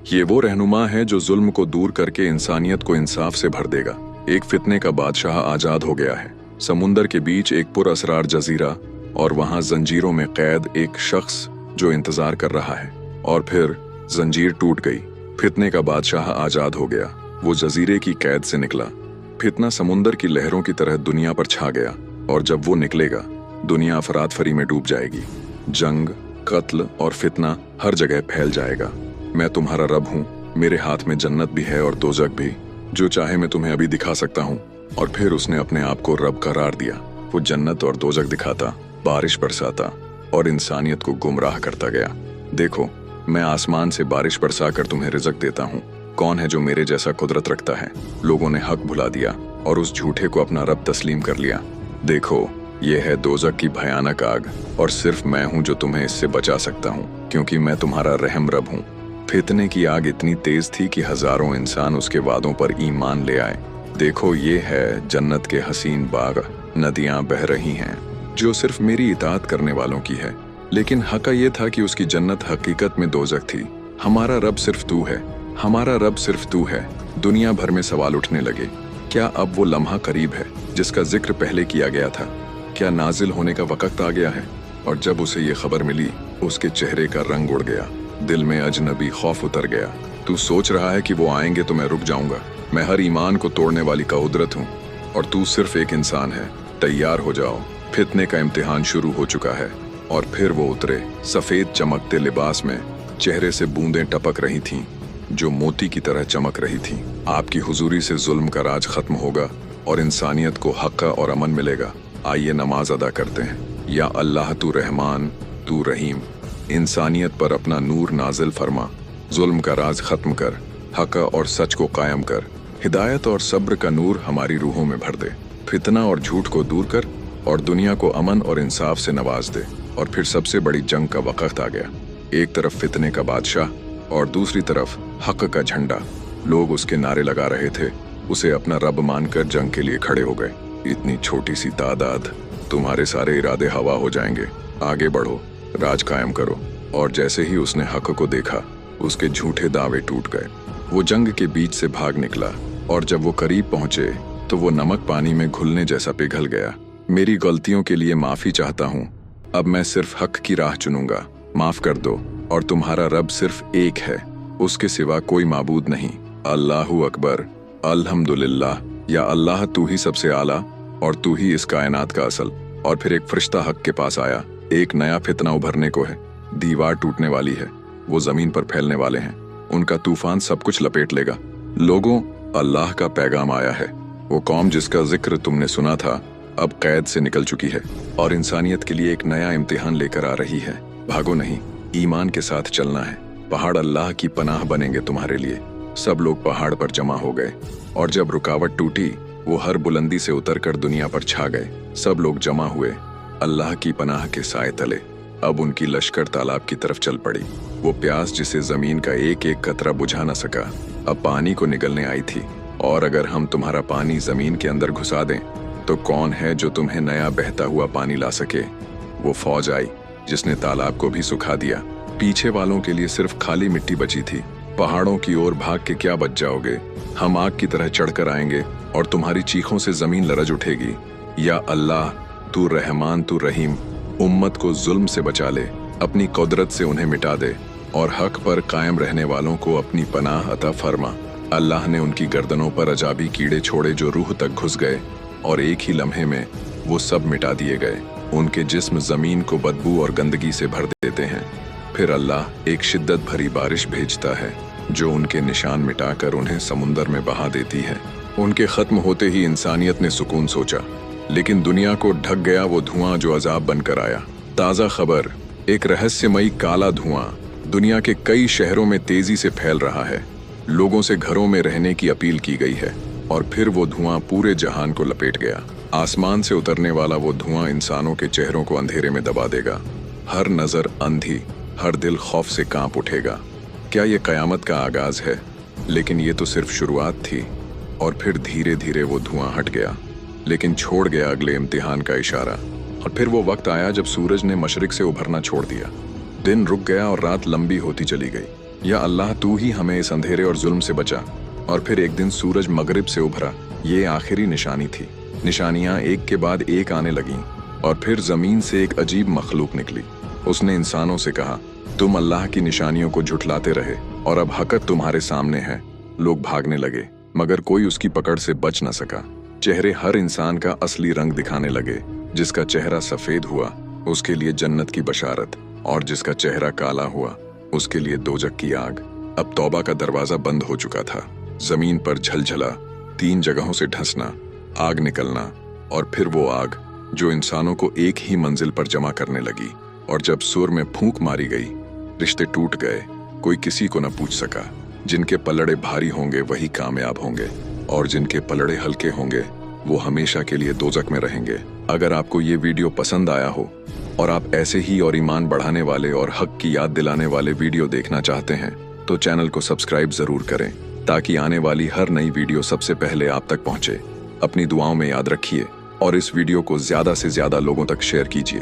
ये वो रहनुमा है जो जुल्म को दूर करके इंसानियत को इंसाफ से भर देगा। एक फितने का बादशाह आजाद हो गया है। समुंदर के बीच एक पुरअसरार जजीरा और वहां जंजीरों में कैद एक शख्स जो इंतजार कर रहा है। और फिर जंजीर टूट गई। फितने का बादशाह आजाद हो गया। वो जजीरे की कैद से निकला। फितना समुंदर की लहरों की तरह दुनिया पर छा गया और जब वो निकलेगा दुनिया अफरात फरी में डूब जाएगी। जंग, कत्ल और फितना हर जगह फैल जाएगा। मैं तुम्हारा रब हूँ, मेरे हाथ में जन्नत भी है और दोजख भी। जो चाहे मैं तुम्हें अभी दिखा सकता हूँ। और फिर उसने अपने आप को रब करार दिया। वो जन्नत और दोजख दिखाता, बारिश बरसाता और इंसानियत को गुमराह करता गया। देखो, मैं आसमान से बारिश बरसा कर तुम्हें रिज़्क देता हूँ। कौन है जो मेरे जैसा कुदरत रखता है? लोगों ने हक भुला दिया और उस झूठे को अपना रब तस्लीम कर लिया। देखो, ये है दोजख की भयानक आग और सिर्फ मैं हूँ जो तुम्हें इससे बचा सकता हूँ, क्योंकि मैं तुम्हारा रहम रब हूँ। फितने की आग इतनी तेज थी कि हजारों इंसान उसके वादों पर ईमान ले आए। देखो, ये है जन्नत के हसीन बाग, नदियां बह रही हैं जो सिर्फ मेरी इताअत करने वालों की है। लेकिन हक़ ये था कि उसकी जन्नत हकीकत में दोजख थी। हमारा रब सिर्फ तू है, हमारा रब सिर्फ तू है। दुनिया भर में सवाल उठने लगे, क्या अब वो लम्हा करीब है जिसका जिक्र पहले किया गया था? क्या नाजिल होने का वक्त आ गया है? और जब उसे ये खबर मिली, उसके चेहरे का रंग उड़ गया। दिल में अजनबी खौफ उतर गया। तू सोच रहा है कि वो आएंगे तो मैं रुक जाऊंगा? मैं हर ईमान को तोड़ने वाली कुदरत हूँ और तू सिर्फ एक इंसान है। तैयार हो जाओ, फितने का इम्तिहान शुरू हो चुका है। और फिर वो उतरे, सफेद चमकते लिबास में। चेहरे से बूंदें टपक रही थीं जो मोती की तरह चमक रही थीं। आपकी हुजूरी से जुल्म का राज खत्म होगा और इंसानियत को हक़ और अमन मिलेगा। आइए नमाज अदा करते हैं। या अल्लाह, तू रहमान, तू रहीम, इंसानियत पर अपना नूर नाजिल फरमा। जुल्म का राज खत्म कर, हक़ और सच को कायम कर। हिदायत और सब्र का नूर हमारी रूहों में भर दे। फितना और झूठ को दूर कर और दुनिया को अमन और इंसाफ से नवाज दे। और फिर सबसे बड़ी जंग का वक्त आ गया। एक तरफ फितने का बादशाह और दूसरी तरफ हक़ का झंडा। लोग उसके नारे लगा रहे थे, उसे अपना रब मानकर जंग के लिए खड़े हो गए। इतनी छोटी सी तादाद, तुम्हारे सारे इरादे हवा हो जाएंगे। आगे बढ़ो, राज कायम करो। और जैसे ही उसने हक़ को देखा, उसके झूठे दावे टूट गए। वो जंग के बीच से भाग निकला और जब वो करीब पहुंचे तो वो नमक पानी में घुलने जैसा पिघल गया। मेरी गलतियों के लिए माफी चाहता हूँ। अब मैं सिर्फ हक़ की राह चुनूंगा। माफ कर दो। और तुम्हारा रब सिर्फ एक है, उसके सिवा कोई माबूद नहीं। अल्लाहु अकबर, अल्हम्दुलिल्लाह। या अल्लाह, तू ही सबसे आला और तू ही इस कायनात का असल। और फिर एक फरिश्ता हक़ के पास आया। एक नया फितना उभरने को है। दीवार टूटने वाली है। वो जमीन पर फैलने वाले हैं। उनका तूफान सब कुछ लपेट लेगा। लोगों, अल्लाह का पैगाम आया है। वो कौम जिसका जिक्र तुमने सुना था अब कैद से निकल चुकी है और इंसानियत के लिए एक नया इम्तिहान लेकर आ रही है। भागो नहीं, ईमान के साथ चलना है। पहाड़ अल्लाह की पनाह बनेंगे तुम्हारे लिए। सब लोग पहाड़ पर जमा हो गए और जब रुकावट टूटी, वो हर बुलंदी से उतरकर दुनिया पर छा गए। सब लोग जमा हुए अल्लाह की पनाह के साए तले। अब उनकी लश्कर तालाब की तरफ चल पड़ी। वो प्यास जिसे जमीन का एक एक कतरा बुझा न सका, अब पानी को निगलने आई थी। और अगर हम तुम्हारा पानी जमीन के अंदर घुसा दें तो कौन है जो तुम्हें नया बहता हुआ पानी ला सके? वो फौज आई जिसने तालाब को भी सुखा दिया। पीछे वालों के लिए सिर्फ खाली मिट्टी बची थी। पहाड़ों की ओर भाग के क्या बच जाओगे? हम आग की तरह चढ़कर आएंगे और तुम्हारी चीखों से जमीन लरज उठेगी। या अल्लाह, तू रहमान, तू रहीम, उम्मत को जुल्म से बचा ले, अपनी कुदरत से उन्हें मिटा दे और हक पर कायम रहने वालों को अपनी पनाह अता फरमा। अल्लाह ने उनकी गर्दनों पर अजाबी कीड़े छोड़े जो रूह तक घुस गए और एक ही लम्हे में वो सब मिटा दिए गए। उनके जिस्म जमीन को बदबू और गंदगी से भर देते हैं। फिर अल्लाह एक शिद्दत भरी बारिश भेजता है जो उनके निशान मिटाकर उन्हें समुंदर में बहा देती है। उनके खत्म होते ही इंसानियत ने सुकून सोचा, लेकिन दुनिया को ढक गया वो धुआं जो अजाब बनकर आया। ताज़ा खबर, एक रहस्यमयी काला धुआं दुनिया के कई शहरों में तेजी से फैल रहा है। लोगों से घरों में रहने की अपील की गई है और फिर वो धुआं पूरे जहान को लपेट गया। आसमान से उतरने वाला वो धुआं इंसानों के चेहरों को अंधेरे में दबा देगा। हर नजर अंधी, हर दिल खौफ से कांप उठेगा। क्या ये कयामत का आगाज है? लेकिन ये तो सिर्फ शुरुआत थी। और फिर धीरे धीरे वो धुआं हट गया, लेकिन छोड़ गया अगले इम्तिहान का इशारा। और फिर वो वक्त आया जब सूरज ने मशरिक से उभरना छोड़ दिया। दिन रुक गया और रात लंबी होती चली गई। या अल्लाह तू ही हमें इस अंधेरे और जुल्म से बचा। और फिर एक दिन सूरज मगरिब से उभरा। ये आखिरी निशानी थी। निशानियां एक के बाद एक आने लगीं और फिर जमीन से एक अजीब मखलूक निकली। उसने इंसानों से कहा, तुम अल्लाह की निशानियों को झुठलाते रहे और अब हक़त तुम्हारे सामने है। लोग भागने लगे मगर कोई उसकी पकड़ से बच न सका। चेहरे हर इंसान का असली रंग दिखाने लगे। जिसका चेहरा सफेद हुआ उसके लिए जन्नत की बशारत, और जिसका चेहरा काला हुआ उसके लिए दोजक की आग। अब तौबा का दरवाजा बंद हो चुका था। जमीन पर झलझला, 3 जगहों से ढंसना, आग निकलना और फिर वो आग जो इंसानों को एक ही मंजिल पर जमा करने लगी। और जब सुर में फूंक मारी गई, रिश्ते टूट गए। कोई किसी को न पूछ सका। जिनके पलड़े भारी होंगे वही कामयाब होंगे और जिनके पलड़े हल्के होंगे वो हमेशा के लिए दोजक में रहेंगे। अगर आपको ये वीडियो पसंद आया हो और आप ऐसे ही और ईमान बढ़ाने वाले और हक की याद दिलाने वाले वीडियो देखना चाहते हैं तो चैनल को सब्सक्राइब जरूर करें ताकि आने वाली हर नई वीडियो सबसे पहले आप तक पहुंचे। अपनी दुआओं में याद रखिए और इस वीडियो को ज्यादा से ज्यादा लोगों तक शेयर कीजिए।